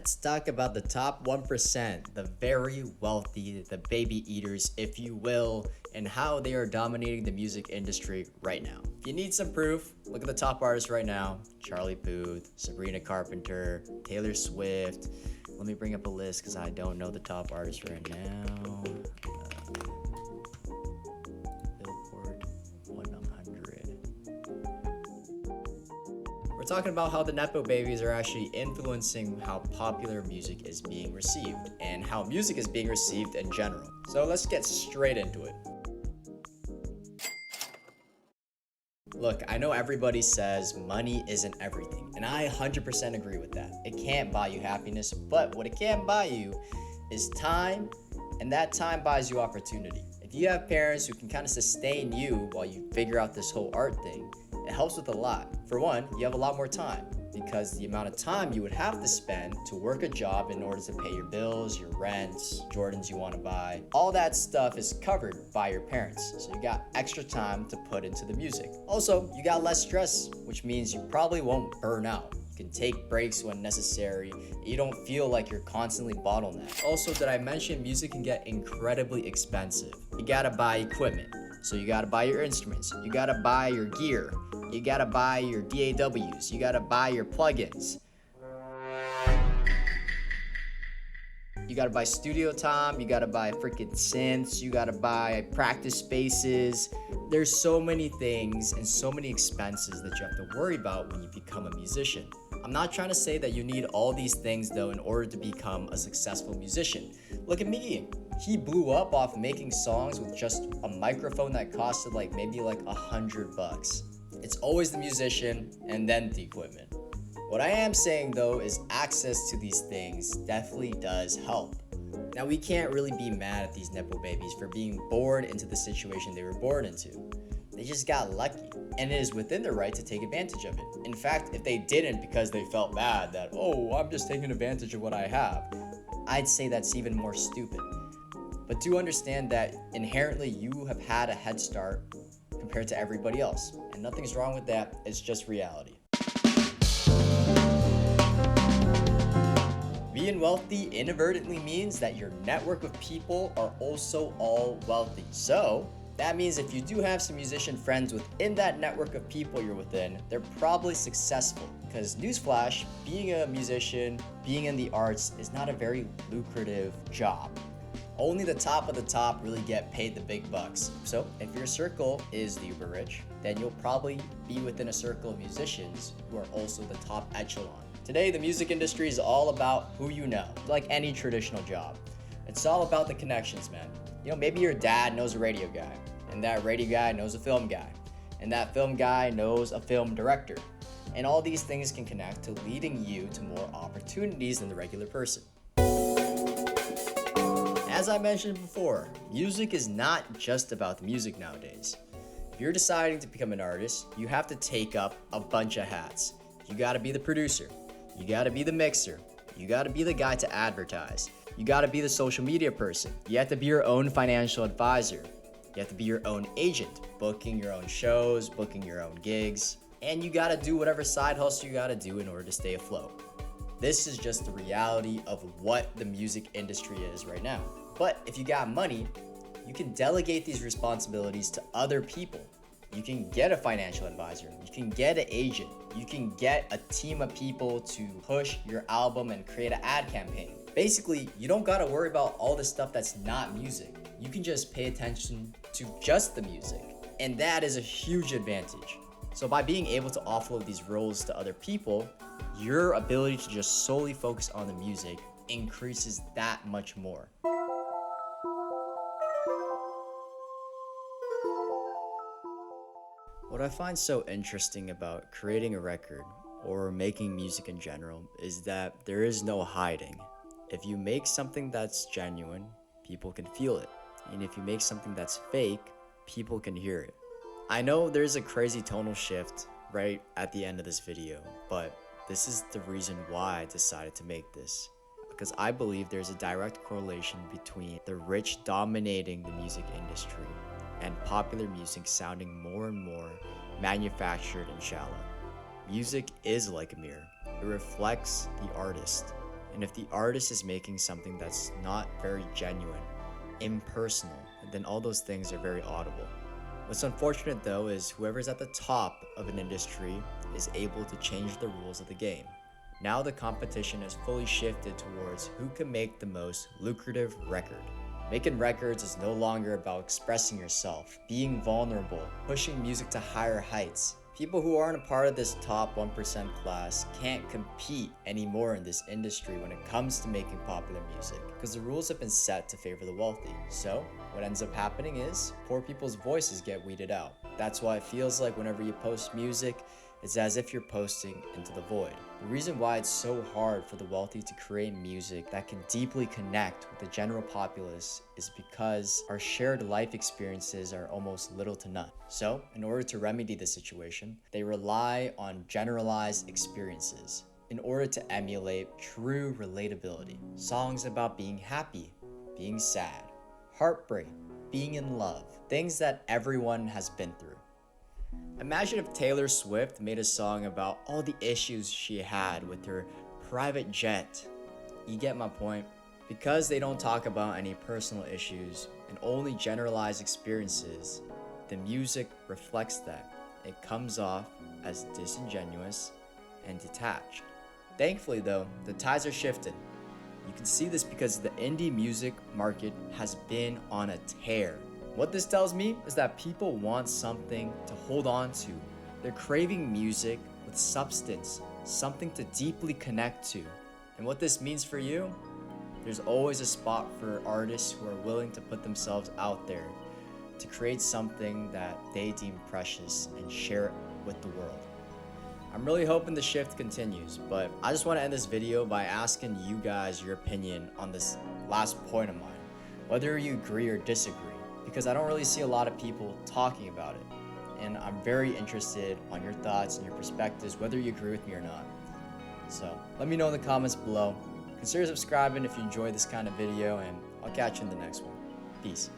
Let's talk about the top 1%, the very wealthy, the baby eaters, if you will, and how they are dominating the music industry right now. If you need some proof, look at the top artists right now: Charlie Puth, Sabrina Carpenter, Taylor Swift. Let me bring up a list because I don't know the top artists right now. Billboard 100. We're talking about how the Nepo babies are actually influencing how popular music is being received and how music is being received in general. So let's get straight into it. Look, I know everybody says money isn't everything, and I 100% agree with that. It can't buy you happiness, but what it can buy you is time, and that time buys you opportunity. If you have parents who can kind of sustain you while you figure out this whole art thing, it helps with a lot. For one, you have a lot more time, because the amount of time you would have to spend to work a job in order to pay your bills, your rents, Jordans you want to buy, all that stuff is covered by your parents. So you got extra time to put into the music. Also, you got less stress, which means you probably won't burn out. You can take breaks when necessary. You don't feel like you're constantly bottlenecked. Also, did I mention music can get incredibly expensive? You gotta buy equipment. So you gotta buy your instruments, you gotta buy your gear, you gotta buy your DAWs, you gotta buy your plugins. You gotta buy studio time, you gotta buy freaking synths, you gotta buy practice spaces. There's so many things and so many expenses that you have to worry about when you become a musician. I'm not trying to say that you need all these things though in order to become a successful musician. Look at me. He blew up off making songs with just a microphone that costed maybe $100. It's always the musician and then the equipment. What I am saying though is access to these things definitely does help. Now we can't really be mad at these Nepo babies for being born into the situation they were born into. They just got lucky, and it is within their right to take advantage of it. In fact, if they didn't because they felt bad that, oh, I'm just taking advantage of what I have, I'd say that's even more stupid. But do understand that inherently you have had a head start compared to everybody else, and nothing's wrong with that, it's just reality. Being wealthy inadvertently means that your network of people are also all wealthy. So that means if you do have some musician friends within that network of people you're within, they're probably successful. Because newsflash, being a musician, being in the arts is not a very lucrative job. Only the top of the top really get paid the big bucks. So if your circle is the uber rich, then you'll probably be within a circle of musicians who are also the top echelon. Today, the music industry is all about who you know, like any traditional job. It's all about the connections, man. Maybe your dad knows a radio guy, and that radio guy knows a film guy, and that film guy knows a film director. And all these things can connect to leading you to more opportunities than the regular person. As I mentioned before, music is not just about the music nowadays. If you're deciding to become an artist, you have to take up a bunch of hats. You gotta be the producer, you gotta be the mixer, you gotta be the guy to advertise, you gotta be the social media person, you have to be your own financial advisor, you have to be your own agent, booking your own shows, booking your own gigs, and you gotta do whatever side hustle you gotta do in order to stay afloat. This is just the reality of what the music industry is right now. But if you got money, you can delegate these responsibilities to other people. You can get a financial advisor, you can get an agent, you can get a team of people to push your album and create an ad campaign. Basically, you don't gotta worry about all the stuff that's not music. You can just pay attention to just the music, and that is a huge advantage. So by being able to offload these roles to other people, your ability to just solely focus on the music increases that much more. What I find so interesting about creating a record or making music in general is that there is no hiding. If you make something that's genuine, people can feel it. And if you make something that's fake, people can hear it. I know there's a crazy tonal shift right at the end of this video, but this is the reason why I decided to make this. Because I believe there's a direct correlation between the rich dominating the music industry and popular music sounding more and more manufactured and shallow. Music is like a mirror. It reflects the artist, And if the artist is making something that's not very genuine, impersonal, then all those things are very audible. What's unfortunate though is whoever's at the top of an industry is able to change the rules of the game. Now the competition has fully shifted towards who can make the most lucrative record. Making records is no longer about expressing yourself, being vulnerable, pushing music to higher heights. People who aren't a part of this top 1% class can't compete anymore in this industry when it comes to making popular music, because the rules have been set to favor the wealthy. So, what ends up happening is poor people's voices get weeded out. That's why it feels like whenever you post music, it's as if you're posting into the void. The reason why it's so hard for the wealthy to create music that can deeply connect with the general populace is because our shared life experiences are almost little to none. So, in order to remedy the situation, they rely on generalized experiences in order to emulate true relatability. Songs about being happy, being sad, heartbreak, being in love, things that everyone has been through. Imagine if Taylor Swift made a song about all the issues she had with her private jet. You get my point? Because they don't talk about any personal issues and only generalized experiences, the music reflects that. It comes off as disingenuous and detached. Thankfully though, the tides are shifting. You can see this because the indie music market has been on a tear. What this tells me is that people want something to hold on to. They're craving music with substance, something to deeply connect to. And what this means for you, there's always a spot for artists who are willing to put themselves out there to create something that they deem precious and share it with the world. I'm really hoping the shift continues, but I just want to end this video by asking you guys your opinion on this last point of mine, whether you agree or disagree, because I don't really see a lot of people talking about it. And I'm very interested on your thoughts and your perspectives, whether you agree with me or not. So let me know in the comments below. Consider subscribing if you enjoy this kind of video, and I'll catch you in the next one. Peace.